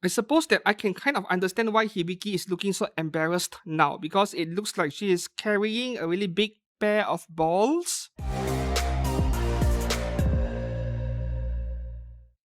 I suppose that I can kind of understand why Hibiki is looking so embarrassed now, because it looks like she is carrying a really big pair of balls.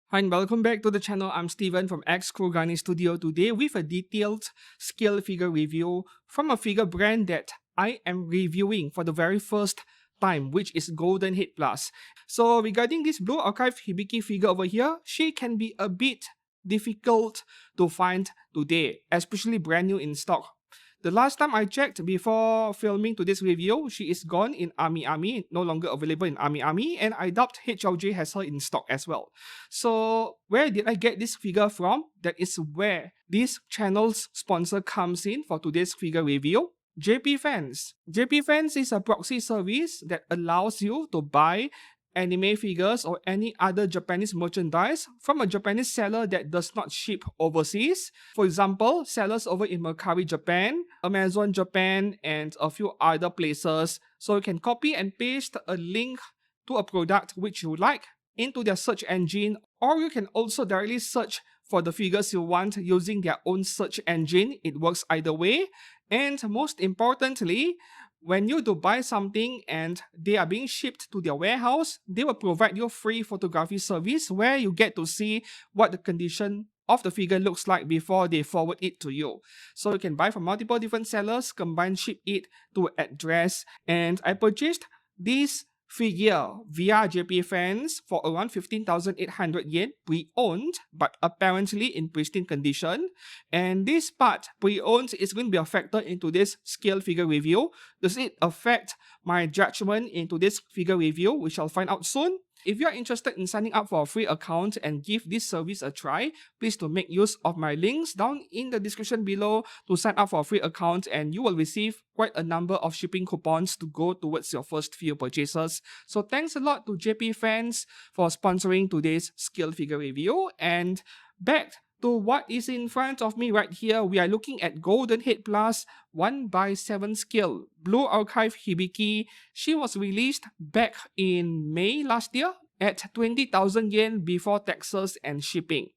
Hi and welcome back to the channel. I'm Steven from X Kurogane Studio today with a detailed scale figure review from a figure brand that I am reviewing for the very first time, which is Goldenhead Plus. So regarding this Blue Archive Hibiki figure over here, she can be a bit difficult to find today, especially brand new in stock. The last time I checked before filming today's review, she is gone in Army, no longer available in Army, and I doubt HLJ has her in stock as well. So where did I get this figure from? That is where this channel's sponsor comes in for today's figure review. JP Fans. JP Fans is a proxy service that allows you to buy anime figures or any other Japanese merchandise from a Japanese seller that does not ship overseas. For example, sellers over in Mercari Japan, Amazon Japan, and a few other places. So you can copy and paste a link to a product which you like into their search engine, or you can also directly search for the figures you want using their own search engine. It works either way. And most importantly, when you do buy something and they are being shipped to their warehouse, they will provide you free photography service where you get to see what the condition of the figure looks like before they forward it to you. So you can buy from multiple different sellers, combine ship it to address. And I purchased this figure via JP Fans for around 15,800 yen pre-owned, but apparently in pristine condition. And this part, pre-owned, is going to be a factor into this scale figure review. Does it affect my judgment into this figure review? We shall find out soon. If you are interested in signing up for a free account and give this service a try, please to make use of my links down in the description below to sign up for a free account, and you will receive quite a number of shipping coupons to go towards your first few purchases. So thanks a lot to JP Fans for sponsoring today's scale figure review. And back to what is in front of me right here, we are looking at Goldenhead Plus 1/7 scale Blue Archive Hibiki. She was released back in May last year at 20,000 yen before taxes and shipping.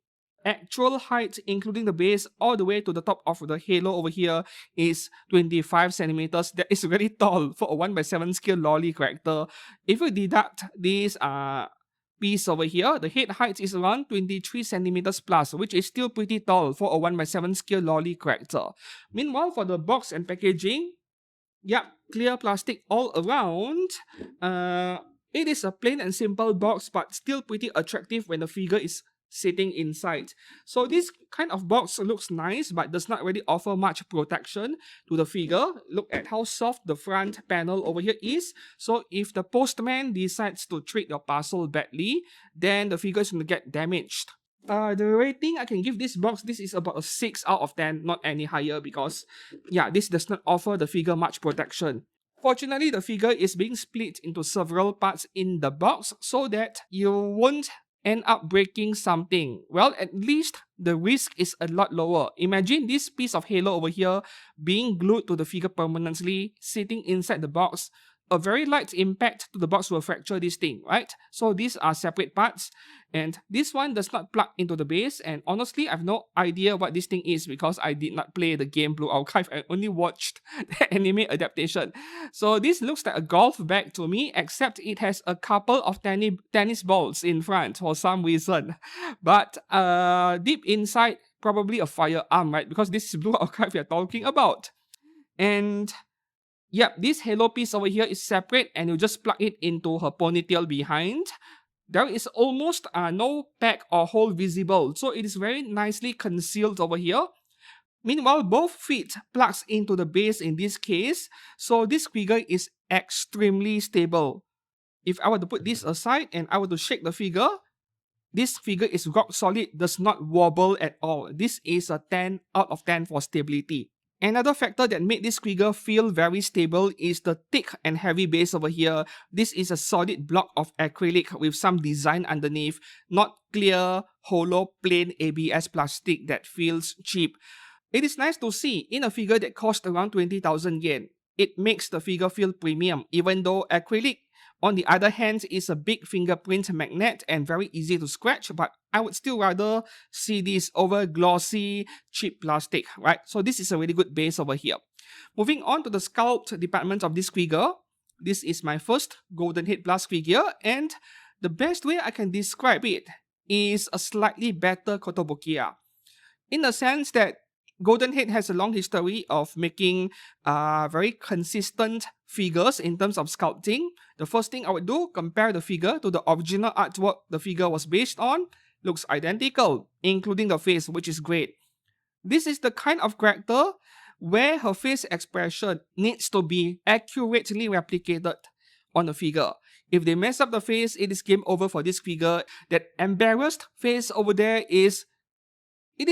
Actual height, including the base all the way to the top of the halo over here, is 25 centimeters. That is very tall for a 1/7 scale lolly character. If you deduct this piece over here, the head height is around 23 centimeters plus, which is still pretty tall for a 1/7 scale lolly character. Meanwhile, for the box and packaging, yep, clear plastic all around. It is a plain and simple box, but still pretty attractive when the figure is sitting inside. So this kind of box looks nice, but does not really offer much protection to the figure. Look at how soft the front panel over here is. So if the postman decides to treat your parcel badly, then the figure is going to get damaged. The rating I can give this box, this is about a 6 out of 10, not any higher, because yeah, this does not offer the figure much protection. Fortunately, the figure is being split into several parts in the box so that you won't end up breaking something. Well, at least the risk is a lot lower. Imagine this piece of halo over here being glued to the figure permanently, sitting inside the box. A very light impact to the box will fracture this thing, right? So these are separate parts, and this one does not plug into the base, and honestly, I have no idea what this thing is because I did not play the game Blue Archive. I only watched the anime adaptation. So this looks like a golf bag to me, except it has a couple of tennis balls in front for some reason. But deep inside, probably a firearm, right? Because this is Blue Archive we are talking about. And yep, this halo piece over here is separate, and you just plug it into her ponytail behind. There is almost no pack or hole visible, so it is very nicely concealed over here. Meanwhile, both feet plugs into the base in this case, so this figure is extremely stable. If I were to put this aside and I were to shake the figure, this figure is rock solid, does not wobble at all. This is a 10 out of 10 for stability. Another factor that made this figure feel very stable is the thick and heavy base over here. This is a solid block of acrylic with some design underneath, not clear, hollow, plain ABS plastic that feels cheap. It is nice to see in a figure that cost around 20,000 yen. It makes the figure feel premium, even though acrylic On the other hand, it's a big fingerprint magnet and very easy to scratch, but I would still rather see this over glossy, cheap plastic, right? So this is a really good base over here. Moving on to the sculpt department of this figure. This is my first Goldenhead Plus figure, and the best way I can describe it is a slightly better kotobukiya. In the sense that Goldenhead has a long history of making very consistent figures in terms of sculpting. The first thing I would do, compare the figure to the original artwork the figure was based on. Looks identical, including the face, which is great. This is the kind of character where her face expression needs to be accurately replicated on the figure. If they mess up the face, it is game over for this figure. That embarrassed face over there is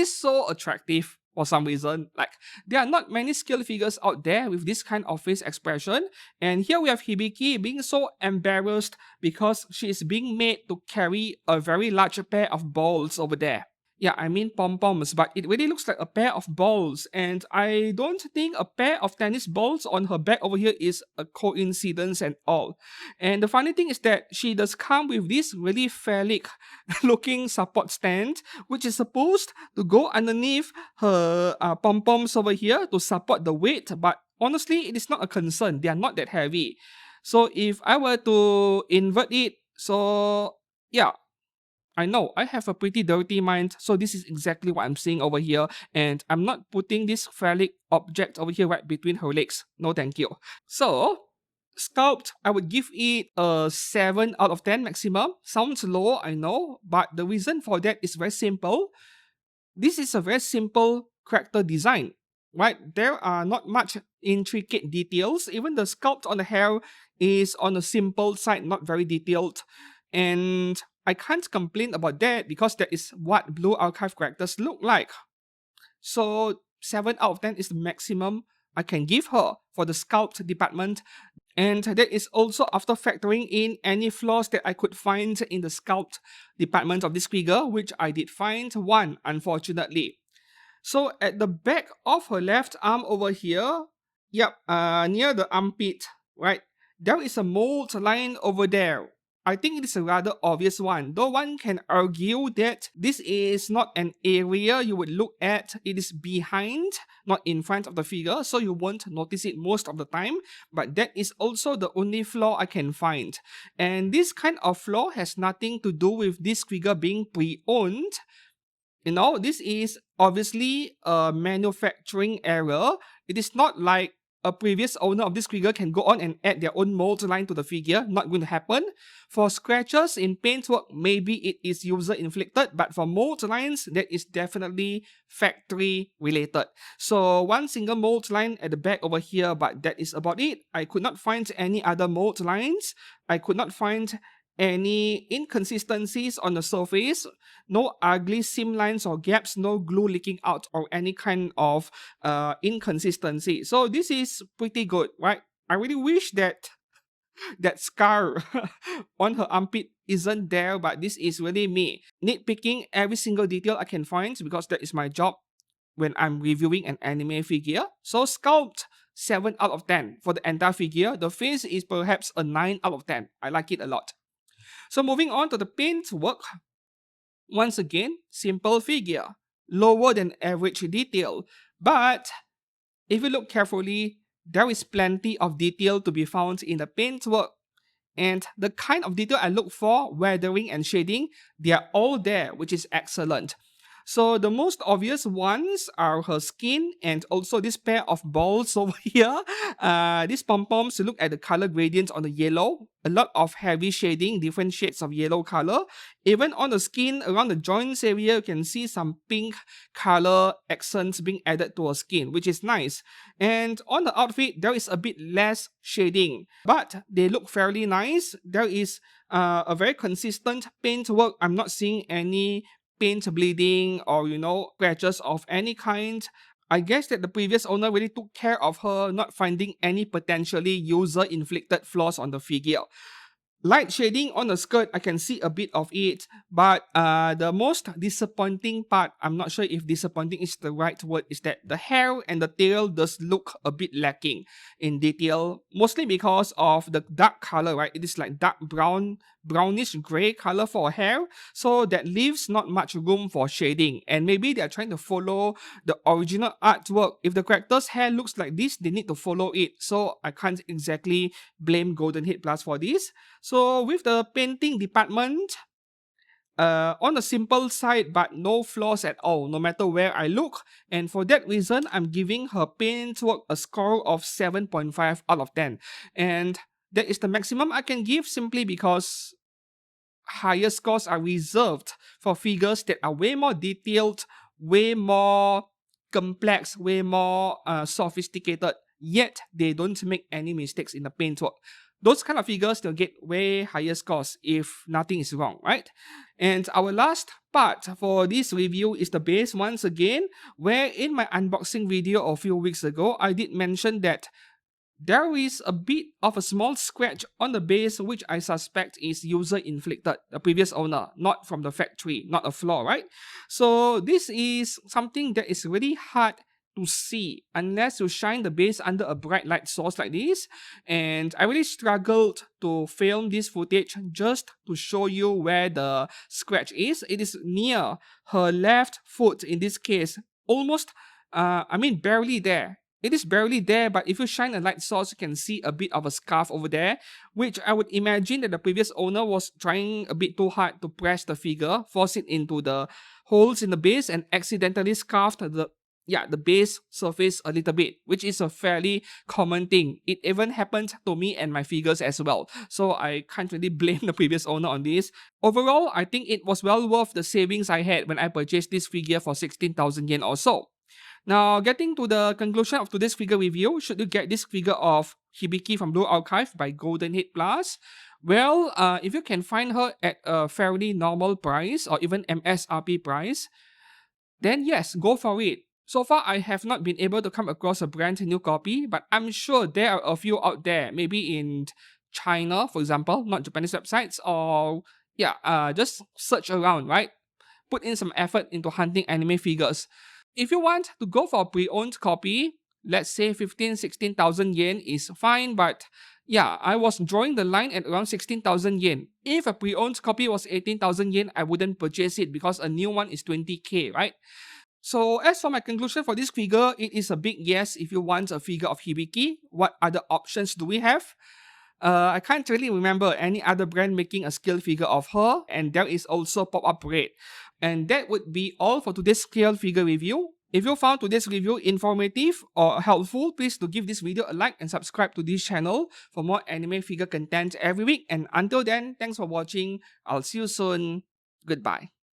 so attractive for some reason. Like, there are not many scale figures out there with this kind of face expression. And here we have Hibiki being so embarrassed because she is being made to carry a very large pair of balls over there. Yeah, I mean pom-poms, but it really looks like a pair of balls, and I don't think a pair of tennis balls on her back over here is a coincidence at all. And the funny thing is that she does come with this really phallic looking support stand, which is supposed to go underneath her pom-poms over here to support the weight, but honestly, it is not a concern. They are not that heavy. So if I were to invert it, so yeah, I know, I have a pretty dirty mind, so this is exactly what I'm seeing over here, and I'm not putting this phallic object over here right between her legs. No thank you. So, Sculpt, I would give it a 7 out of 10 maximum. Sounds low, I know, but the reason for that is very simple. This is a very simple character design, right? There are not much intricate details. Even the sculpt on the hair is on the simple side, not very detailed. And I can't complain about that because that is what Blue Archive characters look like. So 7 out of 10 is the maximum I can give her for the sculpt department. And that is also after factoring in any flaws that I could find in the sculpt department of this figure, which I did find one, unfortunately. So at the back of her left arm over here, near the armpit, right, there is a mold line over there. I think it is a rather obvious one, though one can argue that this is not an area you would look at. It is behind, not in front of the figure, so you won't notice it most of the time, but that is also the only flaw I can find. And this kind of flaw has nothing to do with this figure being pre-owned. You know, this is obviously a manufacturing error. It is not like a previous owner of this figure can go on and add their own mold line to the figure. Not going to happen. For scratches in paintwork, maybe it is user inflicted, but for mold lines, that is definitely factory related. So one single mold line at the back over here, but that is about it. I could not find any other mold lines. I could not find any inconsistencies on the surface, no ugly seam lines or gaps, no glue leaking out or any kind of inconsistency. So this is pretty good, right? I really wish that that scar on her armpit isn't there, but this is really me nitpicking every single detail I can find because that is my job when I'm reviewing an anime figure. So Sculpt, 7 out of 10 for the entire figure. The face is perhaps a 9 out of 10. I like it a lot. So moving on to the paintwork. Once again, simple figure, lower than average detail, but if you look carefully, there is plenty of detail to be found in the paintwork. And the kind of detail I look for, weathering and shading, they are all there, which is excellent. So the most obvious ones are her skin and also this pair of balls over here. These pom-poms, look at the color gradients on the yellow. A lot of heavy shading, different shades of yellow color. Even on the skin, around the joints area, you can see some pink color accents being added to her skin, which is nice. And on the outfit, there is a bit less shading, but they look fairly nice. There is a very consistent paintwork. I'm not seeing any paint bleeding or, scratches of any kind. I guess that the previous owner really took care of her, not finding any potentially user-inflicted flaws on the figure. light shading on the skirt, I can see a bit of it, but the most disappointing part, I'm not sure if disappointing is the right word, is that the hair and the tail does look a bit lacking in detail, mostly because of the dark color, right? It is like dark brown, brownish gray color for hair, so that leaves not much room for shading, and maybe they're trying to follow the original artwork. If the character's hair looks like this, they need to follow it, so I can't exactly blame Goldenhead Plus for this. So with the painting department, on the simple side but no flaws at all, no matter where I look, and for that reason, I'm giving her paintwork a score of 7.5 out of 10, and that is the maximum I can give simply because higher scores are reserved for figures that are way more detailed, way more complex, way more sophisticated, yet they don't make any mistakes in the paintwork. Those kind of figures, they'll get way higher scores if nothing is wrong, right? And our last part for this review is the base once again, where in my unboxing video a few weeks ago, I did mention that there is a bit of a small scratch on the base, which I suspect is user-inflicted, the previous owner, not from the factory, not a flaw, right? So this is something that is really hard to see unless you shine the base under a bright light source like this, and I really struggled to film this footage just to show you where the scratch is. It is near her left foot in this case, almost, barely there. It is barely there, but if you shine a light source, you can see a bit of a scarf over there, which I would imagine that the previous owner was trying a bit too hard to press the figure, force it into the holes in the base, and accidentally scarfed the base surface a little bit, which is a fairly common thing. It even happened to me and my figures as well, so I can't really blame the previous owner on this. Overall, I think it was well worth the savings I had when I purchased this figure for 16,000 yen or so. Now, getting to the conclusion of today's figure review, should you get this figure of Hibiki from Blue Archive by Goldenhead Plus? Well, if you can find her at a fairly normal price or even MSRP price, then yes, go for it. So far, I have not been able to come across a brand new copy, but I'm sure there are a few out there, maybe in China, for example, not Japanese websites, or just search around, right? Put in some effort into hunting anime figures. If you want to go for a pre-owned copy, let's say 16,000 yen is fine, but yeah, I was drawing the line at around 16,000 yen. If a pre-owned copy was 18,000 yen, I wouldn't purchase it because a new one is 20k, right? So as for my conclusion for this figure, it is a big yes if you want a figure of Hibiki. What other options do we have? I can't really remember any other brand making a scale figure of her, and there is also pop-up red. And that would be all for today's scale figure review. If you found today's review informative or helpful, please do give this video a like and subscribe to this channel for more anime figure content every week. And until then, thanks for watching. I'll see you soon. Goodbye.